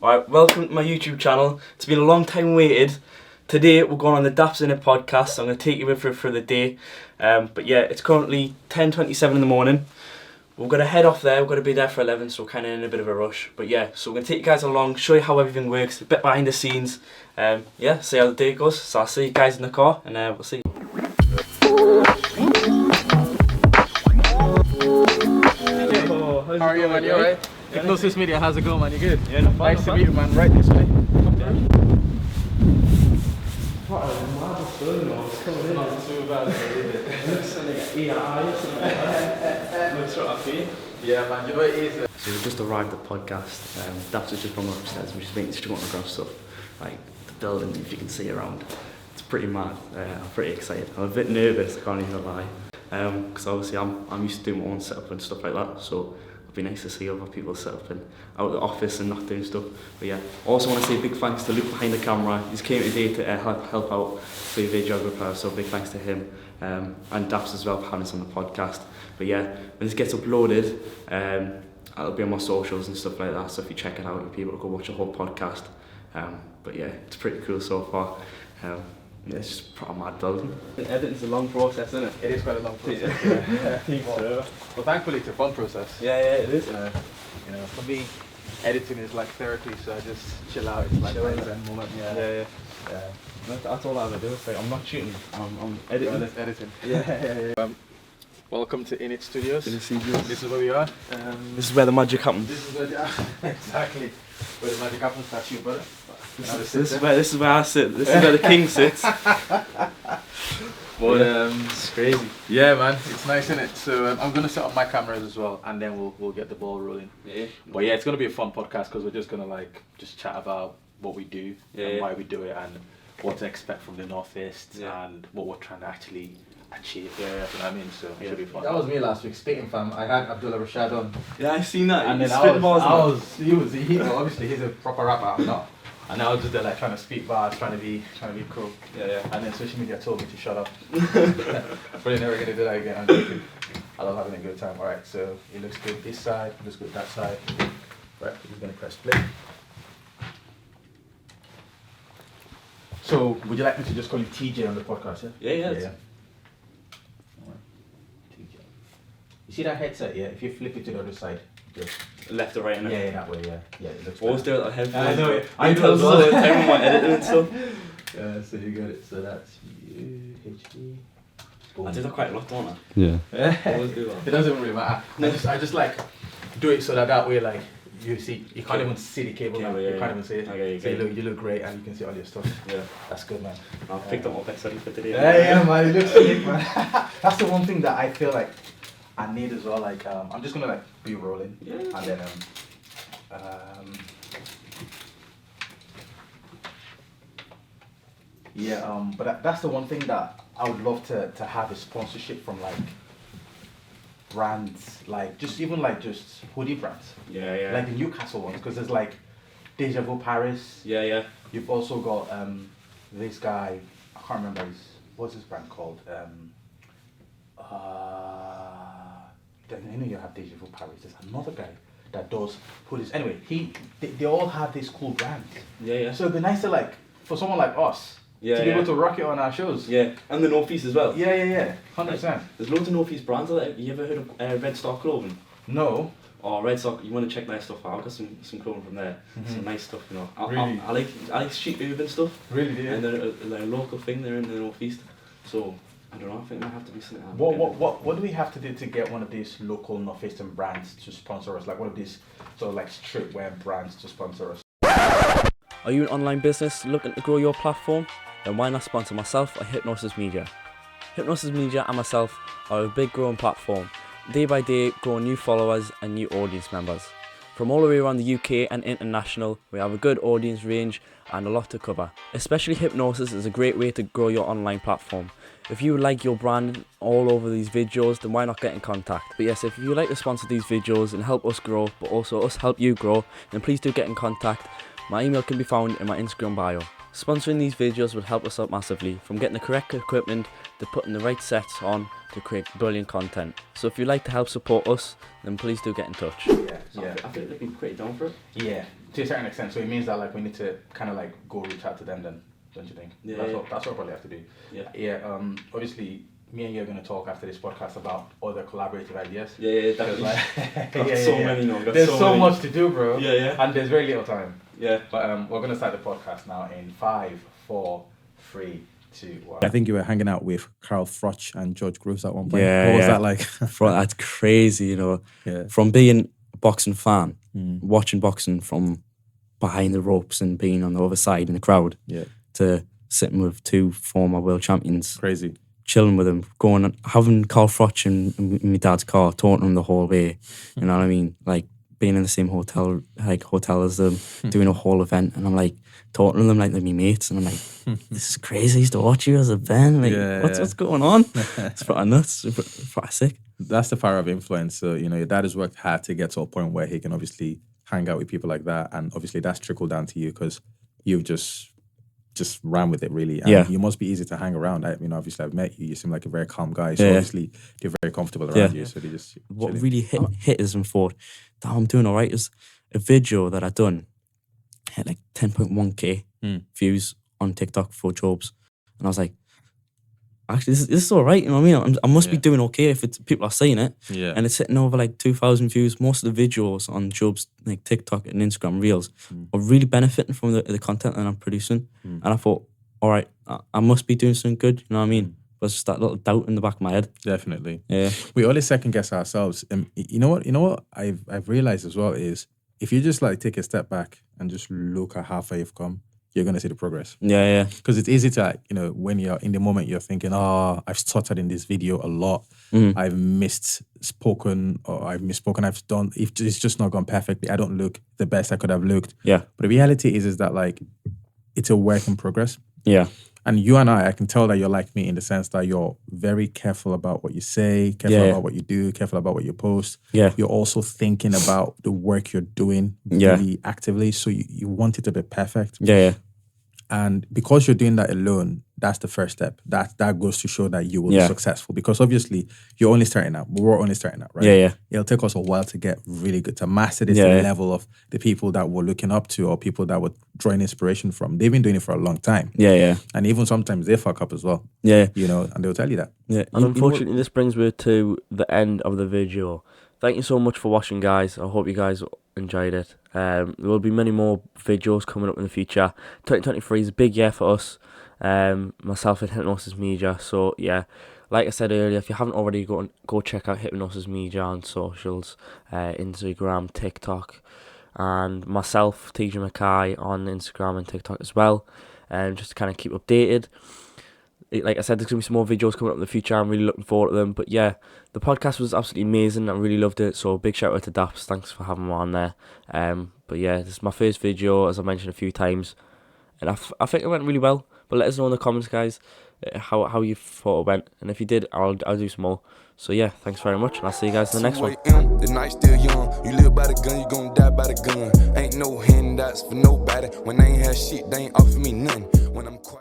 Alright, welcome to my YouTube channel. It's been a long time waited. Today we're going on the Daps in It podcast, so I'm going to take you with for the day. But yeah, it's currently 10:27 in the morning. We're going to head off there, we're going to be there for 11, so we're kind of in a bit of a rush. But yeah, so we're going to take you guys along, show you how everything works, a bit behind the scenes. Yeah, see how the day goes. So I'll see you guys in the car, and we'll see. How are you, man? You alright? Hypnosis Media, how's it going, man? You good? Yeah, not bad, nice to meet you, man. Right this way. Not too bad, is it? Yeah, man. You know what it is? So we just arrived at the podcast. Daps has just gone upstairs. We're just waiting to go on the grab stuff. Like the building, if you can see around, it's pretty mad. I'm pretty excited. I'm a bit nervous, I can't even lie. Because obviously I'm used to doing my own setup and stuff like that. So it'd be nice to see other people set up and out of the office and not doing stuff. But yeah, also want to say a big thanks to Luke behind the camera. He came today to help out for the videographer, so big thanks to him. And Daps as well for having us on the podcast. But yeah, when this gets uploaded, it'll be on my socials and stuff like that. So if you check it out, you'll be able to go watch the whole podcast. But yeah, it's pretty cool so far. Yeah, it's just a mad building. Editing's a long process, isn't it? It is quite a long process. Well, thankfully it's a fun process. Yeah, it is. You know, for me, editing is like therapy, so I just chill out. It's like a zen moment. Yeah. That's all I ever do. Like, I'm not shooting. I'm editing. Editing. Yeah. Welcome to In It Studios. In It Studios. This is where we are. This is where the magic happens. This is where exactly where the magic happens. That's you, brother. This is where I sit. This is where the king sits. But it's crazy. Yeah, man, it's nice, isn't it? So I'm gonna set up my cameras as well, and then we'll get the ball rolling. Yeah. But yeah, it's gonna be a fun podcast because we're just gonna just chat about what we do and why we do it and what to expect from the Northeast and what we're trying to actually achieve. You know what I mean? So it should be fun. That was me last week, spitting fam. I had Abdullah Rashad on. Yeah, I seen that. And then obviously he's a proper rapper, I'm not. And I was just there like trying to speak bars, trying to be cool. Yeah. And then social media told me to shut up. Probably never gonna do that again. I'm joking. I love having a good time. Alright, so it looks good this side, it looks good that side. Right, he's gonna press play. So would you like me to just call you TJ on the podcast, yeah? Yeah. Alright. TJ. You see that headset, yeah? If you flip it to the other side, just Left or right, innit? yeah, that way, yeah. It looks Always better. do it like headphones. I know it. I do it as well. Time my editing and stuff. Yeah, so you got it. So that's you, HD. I do that quite a lot, don't I? Yeah. Always do that. It doesn't really matter. I just like do it so that way like you can't even see the cable now. You can't even see it. Okay, so you look great and you can see all your stuff. Yeah. That's good, man. I've picked up my best ready for today. Yeah, man. It looks sick, man. That's the one thing that I feel like I need as well. Like I'm just gonna be rolling. Yeah. And then but that's the one thing that I would love to have a sponsorship from brands, just hoodie brands, Yeah. like the Newcastle ones, because there's Deja Vu Paris. Yeah. You've also got this guy, I can't remember what's his brand called. I know you have Deja Vu Paris. There's another guy that does hoodies. Anyway, they all have these cool brands. Yeah. So it'd be nice to for someone like us to be able to rock it on our shows. Yeah, and the Northeast as well. Yeah. 100%. There's loads of Northeast brands. You ever heard of Red Star Clothing? No. Oh, Red Star, you want to check their stuff out. I've got some clothing from there. Some nice stuff, you know. Really? I like street urban stuff. Really, do you? And they're a local thing. They're in the Northeast. So I don't know. I think it might have to be something. What do we have to do to get one of these local Northeastern brands to sponsor us? Like one of these sort of streetwear brands to sponsor us. Are you an online business looking to grow your platform? Then why not sponsor myself or Hypnosis Media? Hypnosis Media and myself are a big growing platform, day by day growing new followers and new audience members. From all the way around the UK and international, we have a good audience range and a lot to cover. Especially Hypnosis is a great way to grow your online platform. If you would like your brand all over these videos, then why not get in contact? But yes, if you would like to sponsor these videos and help us grow, but also us help you grow, then please do get in contact. My email can be found in my Instagram bio. Sponsoring these videos will help us out massively, from getting the correct equipment to putting the right sets on to create brilliant content. So if you'd like to help support us, then please do get in touch. Yeah. I think they'd be pretty down for it. Yeah. To a certain extent, so it means that like we need to kind of like go reach out to them then, don't you think? Yeah, That's what we probably have to do. Yeah. Obviously, me and you are going to talk after this podcast about other collaborative ideas. Yeah, definitely. Like, Many, there's so much to do, bro. Yeah. And there's very little time. Yeah. But we're going to start the podcast now in 5, 4, 3, 2, 1. I think you were hanging out with Carl Froch and George Groves at one point. Yeah, what was yeah. that like? That's crazy, you know. Yeah. From being a boxing fan, watching boxing from behind the ropes and being on the other side in the crowd, to sitting with 2 former world champions. Crazy. Chilling with them, having Carl Froch in my dad's car, talking to him the whole way. You know what I mean? Like being in the same hotel as them, doing a whole event, and I'm like talking to them like they're my mates, and I'm like, this is crazy. I used to watch you as a Ben. Like, what's going on? It's pretty nuts. It's pretty sick. That's the power of influence. So, you know, your dad has worked hard to get to a point where he can obviously hang out with people like that, and obviously that's trickled down to you because you've just ran with it, really. And you must be easy to hang around. I mean, obviously I've met you. You seem like a very calm guy. So obviously they're very comfortable around you. So they just what chilling. really hit us and thought, damn, I'm doing all right, is a video that I done had like 10.1k views on TikTok for Jobs, and I was like, actually, this is all right. You know what I mean? I must be doing okay if people are saying it. Yeah. And it's hitting over like 2,000 views. Most of the videos on Job's like TikTok and Instagram Reels are really benefiting from the content that I'm producing. And I thought, all right, I must be doing something good. You know what I mean? But it's just that little doubt in the back of my head. Definitely. Yeah. We always second guess ourselves. And you know what I've realized as well is if you just like take a step back and just look at how far you've come, you're going to see the progress. Yeah. Because it's easy to, like, you know, when you're in the moment, you're thinking, I've stuttered in this video a lot. I've misspoken, I've done, if it's just not gone perfectly. I don't look the best I could have looked. Yeah. But the reality is that, like, it's a work in progress. Yeah. And you and I can tell that you're like me in the sense that you're very careful about what you say, careful about what you do, careful about what you post. Yeah. You're also thinking about the work you're doing really actively. So you want it to be perfect. Yeah. And because you're doing that alone, that's the first step. That goes to show that you will be successful. Because obviously, you're only starting out. We're only starting out, right? Yeah. It'll take us a while to get really good, to master this level of the people that we're looking up to or people that we're drawing inspiration from. They've been doing it for a long time. Yeah. And even sometimes they fuck up as well. Yeah. You know, and they'll tell you that. Yeah. And unfortunately, this brings me to the end of the video. Thank you so much for watching, guys. I hope you guys enjoyed it. There will be many more videos coming up in the future. 2023 is a big year for us. Myself and Hypnosis Media. So yeah, like I said earlier, if you haven't already, go check out Hypnosis Media on socials, Instagram, TikTok, and myself, TJ Mackay, on Instagram and TikTok as well. Just to kind of keep updated. Like I said, there's going to be some more videos coming up in the future. I'm really looking forward to them. But yeah, the podcast was absolutely amazing. I really loved it. So big shout out to Daps. Thanks for having me on there. But yeah, this is my first video, as I mentioned a few times. And I think it went really well. But let us know in the comments, guys, how you thought it went. And if you did, I'll do some more. So yeah, thanks very much. And I'll see you guys in the next one. The night's still young. You live by the gun, you gon' die by the gun. Ain't no handouts for nobody. When I ain't have shit, they ain't offer me nothing. When I'm quiet.